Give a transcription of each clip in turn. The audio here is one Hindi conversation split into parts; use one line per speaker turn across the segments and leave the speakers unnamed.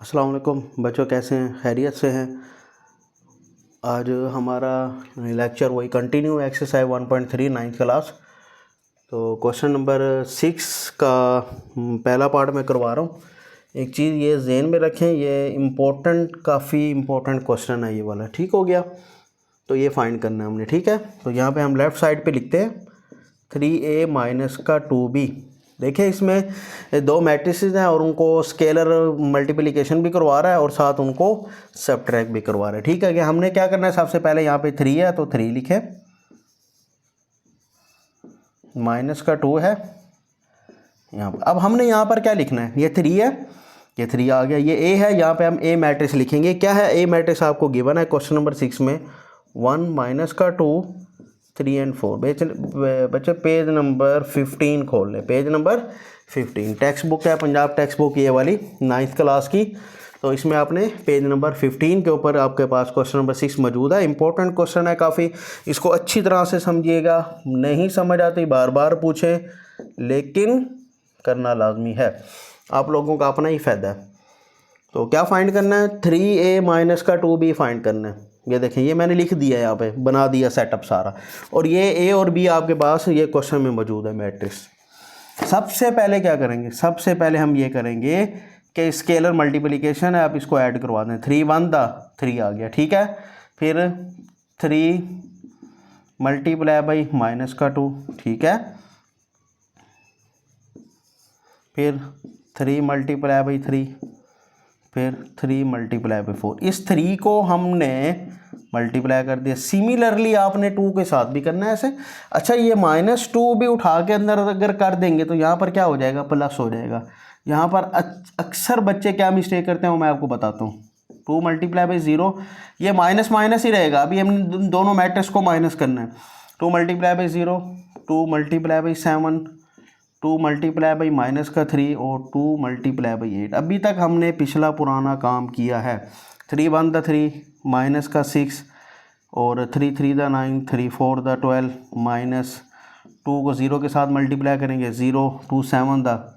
अस्सलाम वालेकुम बच्चों, कैसे हैं? खैरियत से हैं? आज हमारा लेक्चर वही कंटिन्यू एक्सरसाइज 1.3 नाइन्थ क्लास। तो क्वेश्चन नंबर 6 का पहला पार्ट मैं करवा रहा हूँ। एक चीज़ ये ज़हन में रखें, ये काफ़ी इम्पोर्टेंट क्वेश्चन है ये वाला। ठीक हो गया? तो ये फाइंड करना है हमने। ठीक है, तो यहाँ पे हम लेफ़्ट साइड पे लिखते हैं 3a माइनस का 2b। देखिए इसमें दो मैट्रिसेस हैं और उनको स्केलर मल्टीप्लिकेशन भी करवा रहा है और साथ उनको सब्ट्रैक्ट भी करवा रहा है। ठीक है, कि हमने क्या करना है, सबसे पहले यहाँ पे 3 है तो 3 लिखे, माइनस का 2 है यहाँ पर। अब हमने यहाँ पर क्या लिखना है, ये 3 है, ये 3 आ गया, ये ए है, यहाँ पे हम ए मैट्रिक्स लिखेंगे। क्या है ए मैट्रिक्स? आपको गिवन है क्वेश्चन नंबर 6 में 1 माइनस का 2 3 एंड 4। बच्चे पेज नंबर 15 खोल लें, पेज नंबर 15। टेक्स्ट बुक है पंजाब टेक्स्ट बुक ये वाली 9th क्लास की। तो इसमें आपने पेज नंबर 15 के ऊपर आपके पास क्वेश्चन नंबर 6 मौजूद है। इंपॉर्टेंट क्वेश्चन है काफ़ी, इसको अच्छी तरह से समझिएगा। नहीं समझ आती बार बार पूछें, लेकिन करना लाजमी है, आप लोगों का अपना ही फ़ायदा है। तो क्या फाइंड करना है? 3a माइनस का 2b फाइंड करना है। ये देखें, ये मैंने लिख दिया है, यहाँ पे बना दिया सेटअप सारा, और ये a और b आपके पास ये क्वेश्चन में मौजूद है मैट्रिक्स। सबसे पहले क्या करेंगे, सबसे पहले हम ये करेंगे कि स्केलर मल्टीप्लिकेशन है, आप इसको ऐड करवा दें। 3 1 3 आ गया, ठीक है। फिर 3 मल्टीप्लाई बाई माइनस का 2, ठीक है। फिर 3 मल्टीप्लाई बाई 3, फिर 3 मल्टीप्लाई बाई 4। इस 3 को हमने मल्टीप्लाई कर दिया। सिमिलरली आपने 2 के साथ भी करना है ऐसे। अच्छा, ये -2 भी उठा के अंदर अगर कर देंगे तो यहाँ पर क्या हो जाएगा, प्लस हो जाएगा। यहाँ पर अक्सर बच्चे क्या मिस्टेक करते हैं वो मैं आपको बताता हूँ। 2 मल्टीप्लाई बाई 0, ये माइनस माइनस ही रहेगा। अभी हमने दोनों मैट्रिक्स को माइनस करना है। 2 multiply by 0, 2 multiply by 7, 2 multiply by minus का 3 और 2 मल्टीप्लाई बाई 8। अभी तक हमने पिछला पुराना काम किया है। 3 1 3 माइनस का 6 और 3 3 9, 3 4 12 माइनस 2 को 0 के साथ मल्टीप्लाई करेंगे, 0 2 7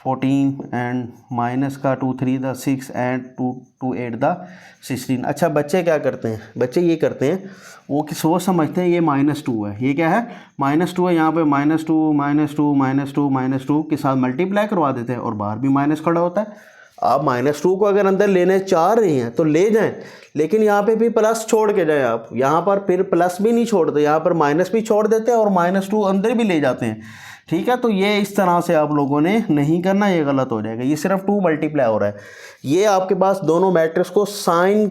14 एंड माइनस का 2 3 6 एंड 2 2 8 16। अच्छा, बच्चे क्या करते हैं, बच्चे ये करते हैं, वो सोच समझते हैं ये -2 है। ये क्या है, -2 है। यहाँ पे -2 -2 -2 -2 के साथ मल्टीप्लाई करवा देते हैं और बाहर भी माइनस खड़ा होता है। आप -2 को अगर अंदर लेने चाह रहे हैं तो ले जाएं, लेकिन यहाँ पे भी प्लस छोड़ के जाएं आप। यहाँ पर फिर प्लस भी नहीं छोड़ते, यहाँ पर माइनस भी छोड़ देते हैं और -2 अंदर भी ले जाते हैं। ठीक है, तो ये इस तरह से आप लोगों ने नहीं करना, ये गलत हो जाएगा। ये सिर्फ 2 मल्टीप्लाई हो रहा है। ये आपके पास दोनों मैट्रिक्स को साइन,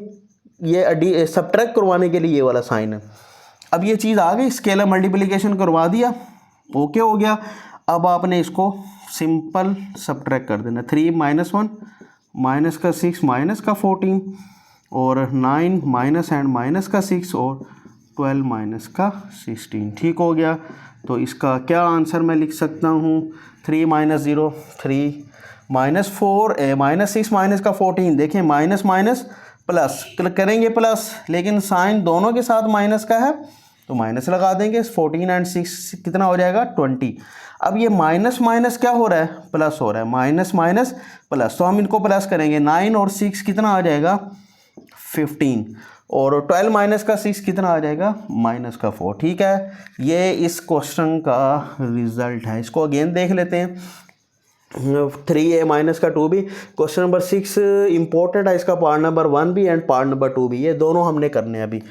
ये सब्ट्रैक्ट करवाने के लिए ये वाला साइन है। अब ये चीज़ आ गई, स्केलर मल्टीप्लिकेशन करवा दिया, ओके हो गया। अब आपने इसको सिंपल सब्ट्रैक्ट कर देना। 3 -1 माइनस का 6 माइनस का 14 और 9 माइनस एंड माइनस का 6 और 12 माइनस का 16। ठीक हो गया। तो इसका क्या आंसर मैं लिख सकता हूँ, 3 - 0 3 -4 -6 माइनस का 14। देखें माइनस माइनस प्लस करेंगे प्लस, लेकिन साइन दोनों के साथ माइनस का है तो माइनस लगा देंगे। 14 एंड 6 कितना हो जाएगा, 20। अब ये माइनस माइनस क्या हो रहा है, प्लस हो रहा है। माइनस माइनस प्लस, तो हम इनको प्लस करेंगे। 9 और 6 कितना आ जाएगा, 15 और 12 माइनस का 6 कितना आ जाएगा, माइनस का 4। ठीक है, ये इस क्वेश्चन का रिजल्ट है। इसको अगेन देख लेते हैं। 3a माइनस का 2b। क्वेश्चन नंबर 6 इंपॉर्टेंट है, इसका पार्ट नंबर 1 भी एंड पार्ट नंबर 2 भी, ये दोनों हमने करने हैं अभी।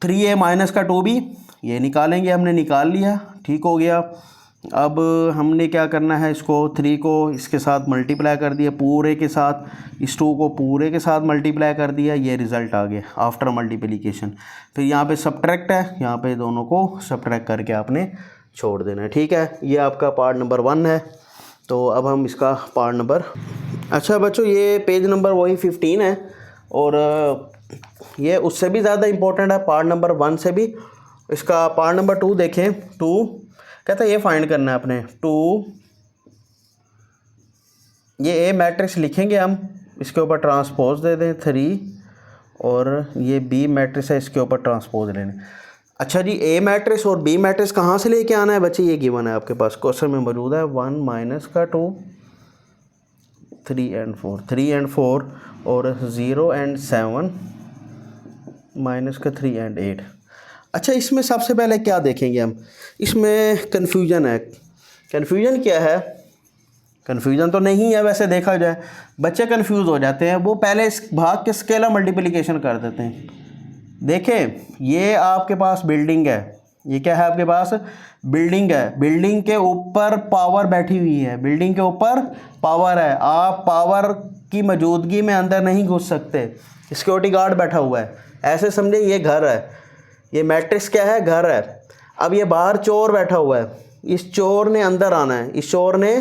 3a माइनस का 2b ये निकालेंगे, हमने निकाल लिया, ठीक हो गया। अब हमने क्या करना है, इसको 3 को इसके साथ मल्टीप्लाई कर दिया पूरे के साथ, इस 2 को पूरे के साथ मल्टीप्लाई कर दिया, ये रिज़ल्ट आ गया आफ्टर मल्टीप्लिकेशन। फिर यहाँ पे सब्ट्रैक्ट है, यहाँ पे दोनों को सब्ट्रैक्ट करके आपने छोड़ देना है। ठीक है, ये आपका पार्ट नंबर 1 है। तो अब हम इसका पार्ट नंबर, अच्छा बच्चों ये पेज नंबर वही 15 है और ये उससे भी ज़्यादा इम्पोर्टेंट है, पार्ट नंबर 1 से भी। इसका पार्ट नंबर 2 देखें। 2 कहता है ये फाइंड करना है अपने 2, ये ए मैट्रिक्स लिखेंगे हम, इसके ऊपर ट्रांसपोज दे दें 3 और ये बी मैट्रिक्स है, इसके ऊपर ट्रांसपोज लेने। अच्छा जी, ए मैट्रिक्स और बी मैट्रिक्स कहाँ से लेके आना है बच्चे, ये गिवन है आपके पास क्वेश्चन में मौजूद है। 1 माइनस का 2 3 and 4, 3 and 4 और 0 and 7 माइनस का 3 and 8। अच्छा, इसमें सबसे पहले क्या देखेंगे हम, इसमें कन्फ्यूजन है। कन्फ्यूजन क्या है? कन्फ्यूजन तो नहीं है वैसे देखा जाए, बच्चे कन्फ्यूज़ हो जाते हैं, वो पहले इस भाग के स्केलर मल्टीप्लिकेशन कर देते हैं। देखें, ये आपके पास बिल्डिंग है, ये क्या है आपके पास? बिल्डिंग है। बिल्डिंग के ऊपर पावर बैठी हुई है, बिल्डिंग के ऊपर पावर है। आप पावर की मौजूदगी में अंदर नहीं घुस सकते, सिक्योरिटी गार्ड बैठा हुआ है। ऐसे समझे ये घर है, ये मैट्रिक्स क्या है? घर है। अब ये बाहर चोर बैठा हुआ है, इस चोर ने अंदर आना है, इस चोर ने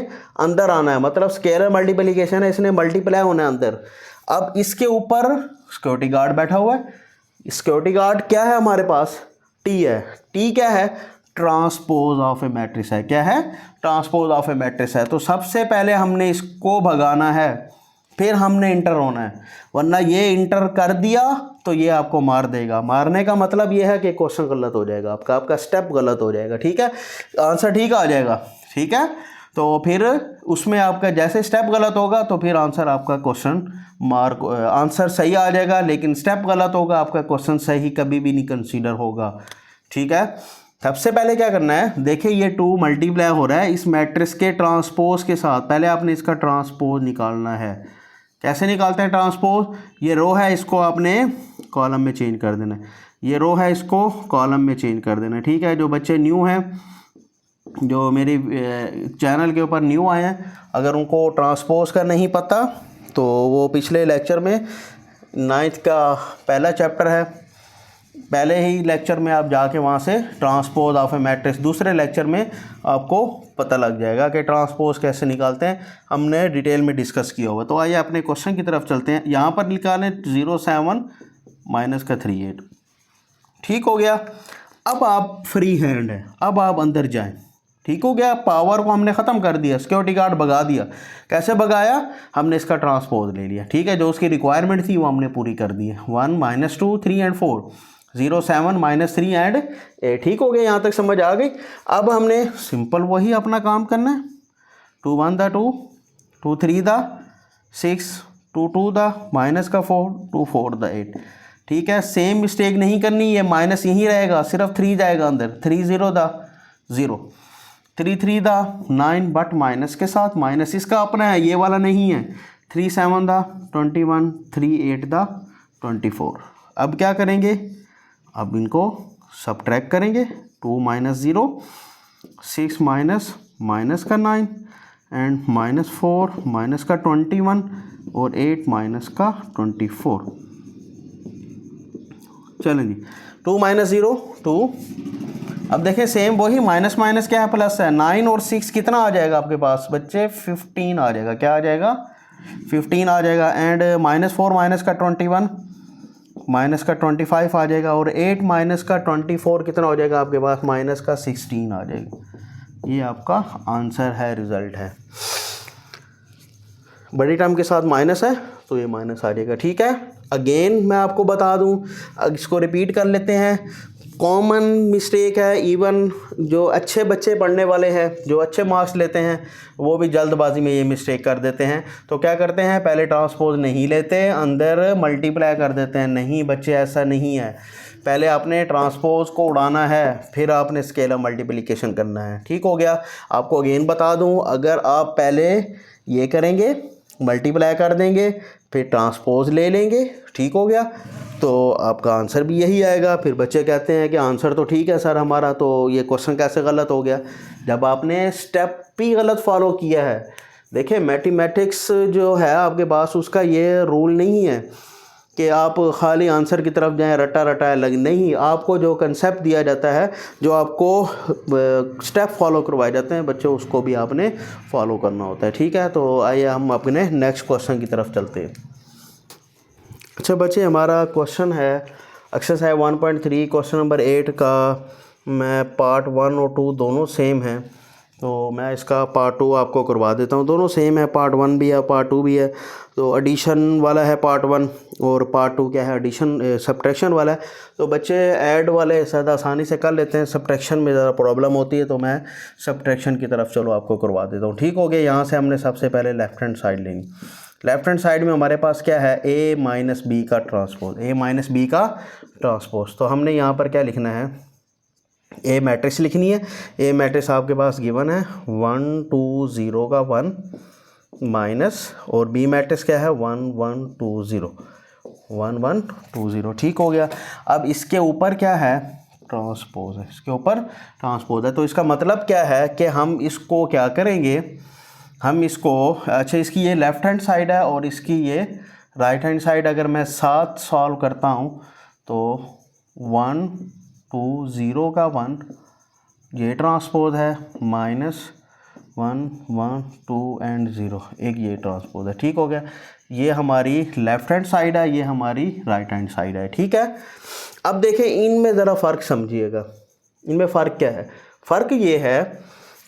अंदर आना है, मतलब स्केलर मल्टीप्लिकेशन है, इसने मल्टीप्लाई होना है अंदर। अब इसके ऊपर सिक्योरिटी गार्ड बैठा हुआ है। सिक्योरिटी गार्ड क्या है हमारे पास? टी है। टी क्या है? ट्रांसपोज ऑफ ए मैट्रिक्स है। क्या है? ट्रांसपोज ऑफ ए मैट्रिक्स है। तो सबसे पहले हमने इसको भगाना है, फिर हमने इंटर होना है, वरना ये इंटर कर दिया तो ये आपको मार देगा। मारने का मतलब ये है कि क्वेश्चन गलत हो जाएगा आपका स्टेप गलत हो जाएगा। ठीक है, आंसर ठीक आ जाएगा। ठीक है, तो फिर उसमें आपका जैसे स्टेप गलत होगा तो फिर आंसर आपका क्वेश्चन आंसर सही आ जाएगा, लेकिन स्टेप गलत होगा आपका क्वेश्चन सही कभी भी नहीं कंसीडर होगा। ठीक है, सबसे पहले क्या करना है, देखिए ये 2 मल्टीप्लाई हो रहा है इस मैट्रिक्स के ट्रांसपोज के साथ। पहले आपने इसका ट्रांसपोज निकालना है। कैसे निकालते हैं ट्रांसपोज? ये रो है, इसको आपने कॉलम में चेंज कर देना है। ये रो है, इसको कॉलम में चेंज कर देना है। ठीक है, जो बच्चे न्यू हैं, जो मेरी चैनल के ऊपर न्यू आए हैं, अगर उनको ट्रांसपोज का नहीं पता तो वो पिछले लेक्चर में 9th का पहला चैप्टर है, पहले ही लेक्चर में आप जाके वहाँ से ट्रांसपोज ऑफ ए मैट्रिक्स, दूसरे लेक्चर में आपको पता लग जाएगा कि ट्रांसपोज कैसे निकालते हैं, हमने डिटेल में डिस्कस किया हुआ। तो आइए अपने क्वेश्चन की तरफ चलते हैं। यहाँ पर निकालें 0.7 माइनस का 3.8। ठीक हो गया। अब आप फ्री हैंड हैं, अब आप अंदर जाएं। ठीक हो गया, पावर को हमने ख़त्म कर दिया, सिक्योरिटी गार्ड भगा दिया। कैसे भगाया? हमने इसका ट्रांसपोज ले लिया। ठीक है, जो उसकी रिक्वायरमेंट थी वो हमने पूरी कर दी है। 1 - 2 3 and 4, 0.7 - 3 and 8। ठीक हो गया, यहाँ तक समझ आ गई। अब हमने सिंपल वही अपना काम करना है। 2 1 दा 2, 2 3 दा 6, 2 2 दा माइनस का 4, 2 4 दा 8। ठीक है, सेम मिस्टेक नहीं करनी, ये माइनस यहीं रहेगा, सिर्फ 3 जाएगा अंदर। 3 0 दा 0, 3 3 दा 9, बट माइनस के साथ, माइनस इसका अपना है, ये वाला नहीं है। 3 7 दा 21, 3 8 दा 24। अब क्या करेंगे? अब इनको सबट्रैक्ट करेंगे। 2 - 0, 6 माइनस का 9 एंड -4 माइनस का 21 और 8 माइनस का 24। चलें जी, 2 - 0 2। अब देखें सेम वही माइनस माइनस क्या है, प्लस है। 9 और 6 कितना आ जाएगा आपके पास बच्चे? 15 आ जाएगा। क्या आ जाएगा? 15 आ जाएगा। एंड -4 माइनस का 21 माइनस का 25 आ जाएगा। और 8 माइनस का 24 कितना हो जाएगा आपके पास? माइनस का 16 आ जाएगा। ये आपका आंसर है, रिज़ल्ट है। बड़ी टर्म के साथ माइनस है तो ये माइनस आ जाएगा। ठीक है, अगेन मैं आपको बता दूं, इसको रिपीट कर लेते हैं। कॉमन मिस्टेक है, इवन जो अच्छे बच्चे पढ़ने वाले हैं, जो अच्छे मार्क्स लेते हैं, वो भी जल्दबाजी में ये मिस्टेक कर देते हैं। तो क्या करते हैं, पहले ट्रांसपोज नहीं लेते, अंदर मल्टीप्लाई कर देते हैं। नहीं बच्चे, ऐसा नहीं है। पहले आपने ट्रांसपोज को उड़ाना है, फिर आपने स्केलर मल्टीप्लिकेशन करना है। ठीक हो गया। आपको अगेन बता दूं, अगर आप पहले ये करेंगे, मल्टीप्लाई कर देंगे, फिर ट्रांसपोज ले लेंगे, ठीक हो गया, तो आपका आंसर भी यही आएगा। फिर बच्चे कहते हैं कि आंसर तो ठीक है सर हमारा, तो ये क्वेश्चन कैसे गलत हो गया? जब आपने स्टेप भी गलत फॉलो किया है। देखिए, मैथमेटिक्स जो है आपके पास, उसका ये रूल नहीं है कि आप खाली आंसर की तरफ जाएं, रटा रटा लग नहीं। आपको जो कंसेप्ट दिया जाता है, जो आपको स्टेप फॉलो करवाए जाते हैं बच्चों, उसको भी आपने फॉलो करना होता है। ठीक है, तो आइए हम अपने नेक्स्ट क्वेश्चन की तरफ चलते हैं। अच्छा बच्चे, हमारा क्वेश्चन है एक्सरसाइज 1.3 क्वेश्चन नंबर 8 का। मैं पार्ट 1 और 2 दोनों सेम हैं, तो मैं इसका पार्ट 2 आपको करवा देता हूँ। दोनों सेम है, पार्ट 1 भी है, पार्ट 2 भी है। तो एडिशन वाला है पार्ट 1 और पार्ट 2 क्या है, एडिशन सब्ट्रैक्शन वाला है। तो बच्चे ऐड वाले शायद आसानी से कर लेते हैं, सब्ट्रैक्शन में ज़रा प्रॉब्लम होती है, तो मैं सब्ट्रैक्शन की तरफ चलो आपको करवा देता हूँ। ठीक हो गया। यहाँ से हमने सबसे पहले लेफ्ट हैंड साइड लेनी। लेफ्ट हैंड साइड में हमारे पास क्या है, a माइनस बी का ट्रांसपोज, a माइनस बी का ट्रांसपोज। तो हमने यहाँ पर क्या लिखना है, ए मैट्रिक्स लिखनी है। ए मैट्रिक्स आपके पास गिवन है 1 2 0 का 1 माइनस, और बी मैट्रिक्स क्या है 1 1 2 0 1 1 2 0। ठीक हो गया। अब इसके ऊपर क्या है, ट्रांसपोज है, इसके ऊपर ट्रांसपोज है। तो इसका मतलब क्या है कि हम इसको क्या करेंगे, हम इसको, अच्छा इसकी ये लेफ़्ट हैंड साइड है और इसकी ये राइट हैंड साइड अगर मैं साथ सॉल्व करता हूँ तो 1 2 0 का 1 ये ट्रांसपोज है, माइनस 1 1 2 एंड 0 एक ये ट्रांसपोज है। ठीक हो गया। ये हमारी लेफ़्ट हैंड साइड है, ये हमारी राइट हैंड साइड है। ठीक है। अब देखें इनमें ज़रा फ़र्क समझिएगा, इनमें फ़र्क क्या है। फ़र्क ये है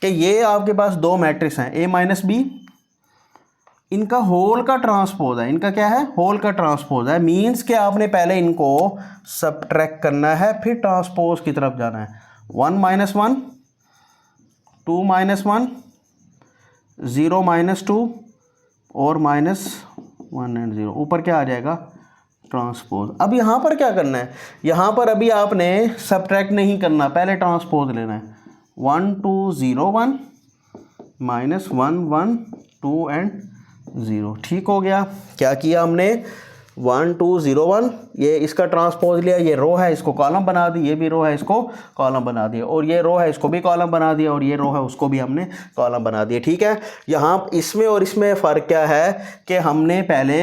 कि ये आपके पास दो मैट्रिक्स हैं a माइनस बी, इनका होल का ट्रांसपोज है, इनका क्या है, होल का ट्रांसपोज है। मीन्स कि आपने पहले इनको सब्ट्रैक्ट करना है फिर ट्रांसपोज की तरफ जाना है। 1 माइनस 1 2 माइनस 1 0 माइनस 2 और माइनस 1 एंड 0, ऊपर क्या आ जाएगा, ट्रांसपोज। अब यहाँ पर क्या करना है, यहाँ पर अभी आपने सब्ट्रैक्ट नहीं करना, पहले ट्रांसपोज लेना है। 1 2 0 1 माइनस 1 1 2 एंड 0। ठीक हो गया। क्या किया हमने, 1 2 0 1 ये इसका ट्रांसपोज लिया, ये रो है इसको कॉलम बना दी, ये भी रो है इसको कॉलम बना दिया, और ये रो है इसको भी कॉलम बना दिया, और ये रो है उसको भी हमने कॉलम बना दिया। ठीक है। यहाँ इसमें और इसमें फ़र्क क्या है कि हमने पहले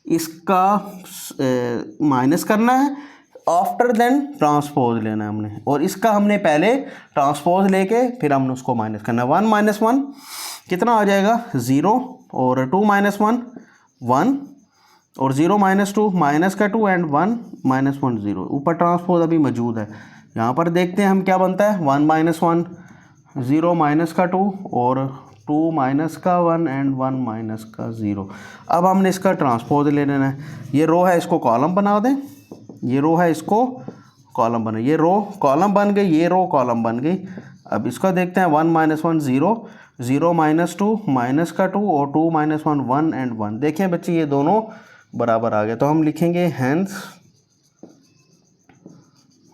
इसका माइनस करना है, आफ्टर देन ट्रांसपोज लेना है हमने, और इसका हमने पहले ट्रांसपोज लेके फिर हमने उसको माइनस करना है। 1 माइनस 1 कितना आ जाएगा, 0, और 2 माइनस 1 1, और 0 माइनस 2 माइनस का 2 एंड 1 माइनस 1 0। ऊपर ट्रांसपोज अभी मौजूद है। यहाँ पर देखते हैं हम क्या बनता है, 1 माइनस 1 0 माइनस का 2 और 2 माइनस का 1 एंड 1 माइनस का 0। अब हमने इसका ट्रांसपोज ले लेना है। ये रो है इसको कॉलम बना दें, ये रो है इसको कॉलम बना, ये रो कॉलम बन गई, ये रो कॉलम बन गई। अब इसका देखते हैं 1 माइनस 1 0 0 माइनस 2 माइनस का 2 और 2 माइनस 1 1 एंड 1। देखें बच्चे ये दोनों बराबर आ गए, तो हम लिखेंगे हैंस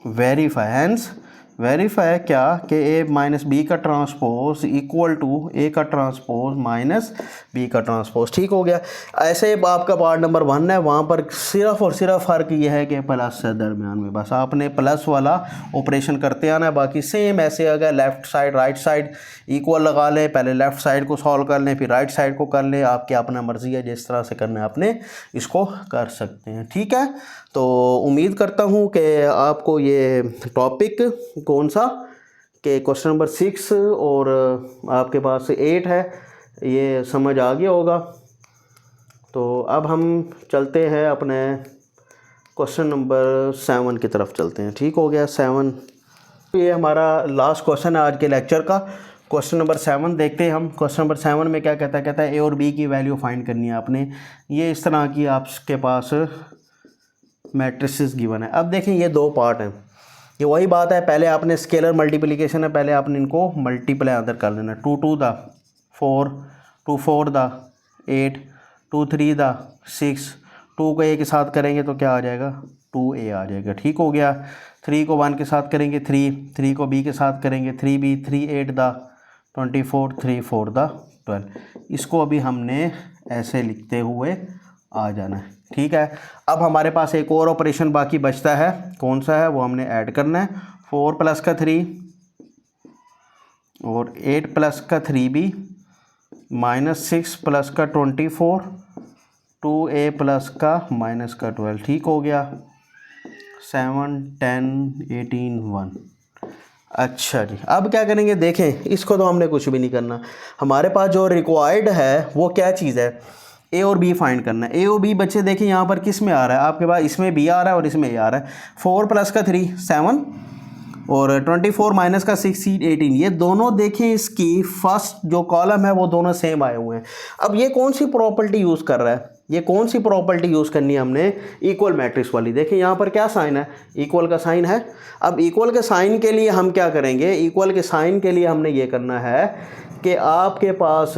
वेरीफाई, हैंस वेरीफाई क्या कि ए माइनस बी का ट्रांसपोज इक्वल टू ए का ट्रांसपोज माइनस बी का ट्रांसपोज। ठीक हो गया। ऐसे आपका पार्ट नंबर 1 है, वहाँ पर सिर्फ और सिर्फ फ़र्क ये है कि प्लस है दरमियान में, बस आपने प्लस वाला ऑपरेशन करते आना है। बाकी सेम ऐसे अगर left side right side equal लगा लें, पहले लेफ़्ट साइड को सॉल्व कर लें फिर राइट साइड को कर लें, आपकी अपना मर्ज़ी है, जिस तरह से करना है आपने इसको कर सकते हैं। ठीक है। तो उम्मीद करता हूँ कि आपको ये टॉपिक कौन सा कि क्वेश्चन नंबर 6 और आपके पास 8 है, ये समझ आ गया होगा। तो अब हम चलते हैं अपने क्वेश्चन नंबर 7 की तरफ चलते हैं। ठीक हो गया। 7 ये हमारा लास्ट क्वेश्चन है आज के लेक्चर का। क्वेश्चन नंबर 7 देखते हैं हम। क्वेश्चन नंबर 7 में क्या कहता है, कहता है ए और बी की वैल्यू फाइंड करनी है आपने। ये इस तरह की आपके पास मैट्रिसेस गिवन है। अब देखें ये दो पार्ट हैं, ये वही बात है, पहले आपने स्केलर मल्टीप्लिकेशन है, पहले आपने इनको मल्टीप्लाई अंदर कर लेना। 2 2 द 4 2 4 द 8 2 3 द 6, 2 को ए के साथ करेंगे तो क्या आ जाएगा, 2a आ जाएगा। ठीक हो गया। 3 को 1 के साथ करेंगे 3, 3 को b के साथ करेंगे 3b, 3 8 द 24 3 4 द 12। इसको अभी हमने ऐसे लिखते हुए आ जाना है। ठीक है। अब हमारे पास एक और ऑपरेशन बाकी बचता है, कौन सा है, वो हमने ऐड करना है। 4 प्लस का 3 और 8 प्लस का 3b माइनस 6 प्लस का 24 2a प्लस का माइनस का 12। ठीक हो गया। 7 10 18 1। अच्छा जी, अब क्या करेंगे, देखें इसको तो हमने कुछ भी नहीं करना, हमारे पास जो रिक्वायर्ड है वो क्या चीज़ है, ए और बी फाइंड करना है। ए और बी बच्चे देखें यहाँ पर किस में आ रहा है, आपके पास इसमें बी आ रहा है और इसमें ए आ रहा है। 4 प्लस का 3 7 और 24 माइनस का 16 18, ये दोनों देखें इसकी फर्स्ट जो कॉलम है वो दोनों सेम आए हुए हैं। अब ये कौन सी प्रॉपर्टी यूज़ कर रहा है, ये कौन सी प्रॉपर्टी यूज़ करनी है हमने, इक्वल मैट्रिक्स वाली। देखिए यहाँ पर क्या साइन है, इक्वल का साइन है। अब इक्वल के साइन के लिए हम क्या करेंगे, इक्वल के साइन के लिए हमने ये करना है कि आपके पास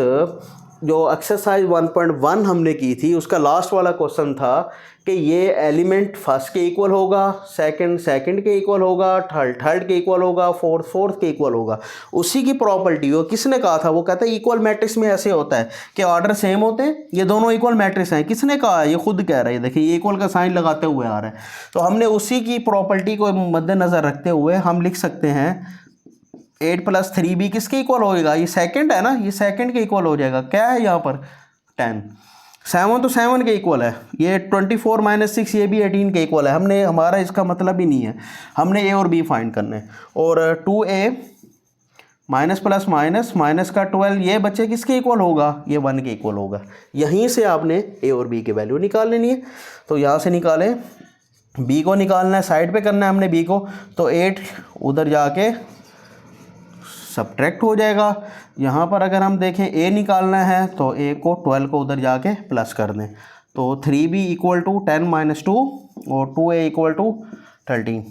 जो एक्सरसाइज 1.1 हमने की थी उसका लास्ट वाला क्वेश्चन था कि ये एलिमेंट फर्स्ट के इक्वल होगा, सेकंड के इक्वल होगा, थर्ड के इक्वल होगा, फोर्थ के इक्वल होगा। उसी की प्रॉपर्टी वो किसने कहा था, वो कहता है इक्वल मैट्रिक्स में ऐसे होता है कि ऑर्डर सेम होते हैं, ये दोनों इक्वल मैट्रिक्स हैं। किसने कहा है, ये खुद कह रहा है। देखिए ये इक्वल का साइन लगाते हुए आ रहा है। तो हमने उसी की प्रॉपर्टी को मद्देनज़र रखते हुए हम लिख सकते हैं 8 + 3b किसके इक्वल होएगा, ये सेकंड है ना, ये सेकंड के इक्वल हो जाएगा। क्या है यहाँ पर 10, 7 तो 7 के इक्वल है, ये 24 - 6 ये भी 18 के इक्वल है। हमने, हमारा इसका मतलब ही नहीं है, हमने ए और बी फाइंड करने हैं। और 2a minus plus minus minus का 12 ये बच्चे किसके इक्वल होगा, ये 1 के इक्वल होगा। यहीं से आपने ए और बी की वैल्यू निकाल लेनी है। तो यहाँ से निकालें, बी को निकालना है, साइड पे करना है हमने बी को, तो 8 उधर जाके सब्ट्रैक्ट हो जाएगा। यहाँ पर अगर हम देखें ए निकालना है तो ए को 12 को उधर जाके प्लस कर दें, तो 3b = 10 - 2 और 2a = 13।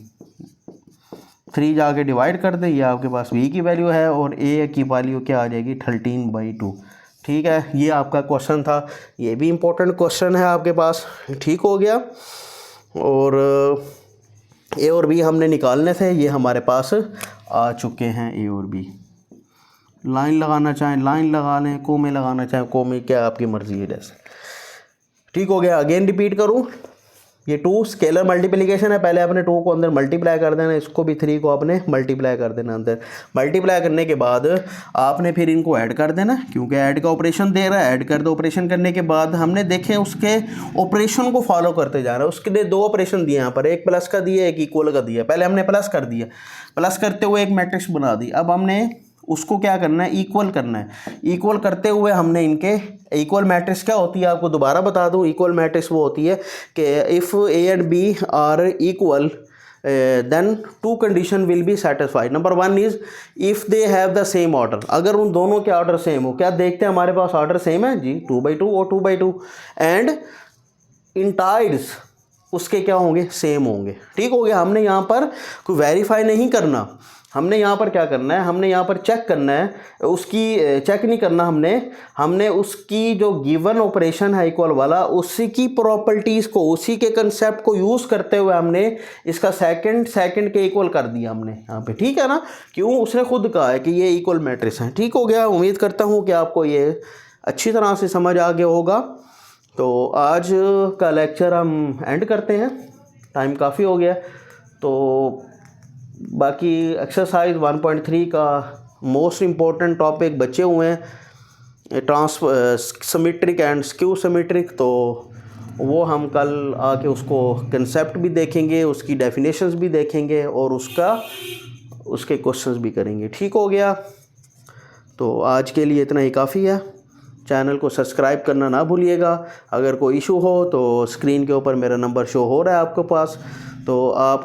3 जाके डिवाइड कर दें, ये आपके पास b की वैल्यू है और a की वैल्यू क्या आ जाएगी 13/2। ठीक है, ये आपका क्वेश्चन था, ये भी इम्पोर्टेंट क्वेश्चन है आपके पास। ठीक हो गया। और ए और बी हमने निकालने थे, ये हमारे पास आ चुके हैं ए और बी। लाइन लगाना चाहें लाइन लगा लें, कोमे लगाना चाहें कोमे, क्या आपकी मर्ज़ी है जैसे। ठीक हो गया। अगेन रिपीट करूं, ये 2 स्केलर मल्टीप्लिकेशन है, पहले आपने 2 को अंदर मल्टीप्लाई कर देना, इसको भी 3 को आपने मल्टीप्लाई कर देना अंदर। मल्टीप्लाई करने के बाद आपने फिर इनको ऐड कर देना, क्योंकि ऐड का ऑपरेशन दे रहा है। ऐड कर दो, ऑपरेशन करने के बाद हमने देखे उसके ऑपरेशन को फॉलो करते जा रहा है। उसके लिए 2 ऑपरेशन दिए यहाँ पर, एक प्लस का दिया, एक इक्वल का दिया। पहले हमने प्लस कर दिया, प्लस करते हुए एक मैट्रिक्स बना दी। अब हमने उसको क्या करना है, इक्वल करना है। इक्वल करते हुए हमने इनके, इक्वल मैट्रिक्स क्या होती है आपको दोबारा बता दूं, इक्वल मैट्रिक्स वो होती है कि if A and B are equal then 2 condition will be satisfied. Number 1 is if they have the same order, अगर उन दोनों के ऑर्डर सेम हो। क्या देखते हैं हमारे पास ऑर्डर सेम है जी, 2/2 और 2/2। एंड इंटाइड्स उसके क्या होंगे, सेम होंगे। ठीक हो गया। हमने यहाँ पर कोई वेरीफाई नहीं करना, हमने यहाँ पर क्या करना है, हमने यहाँ पर चेक करना है, उसकी चेक नहीं करना हमने उसकी जो गिवन ऑपरेशन है इक्वल वाला, उसी की प्रॉपर्टीज़ को, उसी के कंसेप्ट को यूज़ करते हुए हमने इसका सेकंड के इक्वल कर दिया हमने यहाँ पे। ठीक है ना, क्यों, उसने खुद कहा है कि ये इक्वल मैट्रिक्स हैं। ठीक हो गया। उम्मीद करता हूँ कि आपको ये अच्छी तरह से समझ आ गया होगा। तो आज का लेक्चर हम एंड करते हैं, टाइम काफ़ी हो गया। तो बाकी एक्सरसाइज 1.3 का मोस्ट इम्पोर्टेंट टॉपिक बचे हुए हैं, सिमेट्रिक एंड स्क्यू सिमेट्रिक। तो वो हम कल आके उसको कंसेप्ट भी देखेंगे, उसकी डेफिनेशंस भी देखेंगे और उसके क्वेश्चंस भी करेंगे। ठीक हो गया। तो आज के लिए इतना ही काफ़ी है। चैनल को सब्सक्राइब करना ना भूलिएगा। अगर कोई इशू हो तो स्क्रीन के ऊपर मेरा नंबर शो हो रहा है आपके पास, तो आप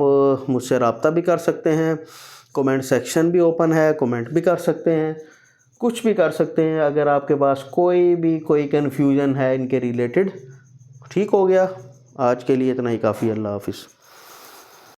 मुझसे रब्ता भी कर सकते हैं। कमेंट सेक्शन भी ओपन है, कमेंट भी कर सकते हैं, कुछ भी कर सकते हैं अगर आपके पास कोई कन्फ्यूजन है इनके रिलेटेड। ठीक हो गया। आज के लिए इतना ही काफ़ी। अल्लाह हाफिज़।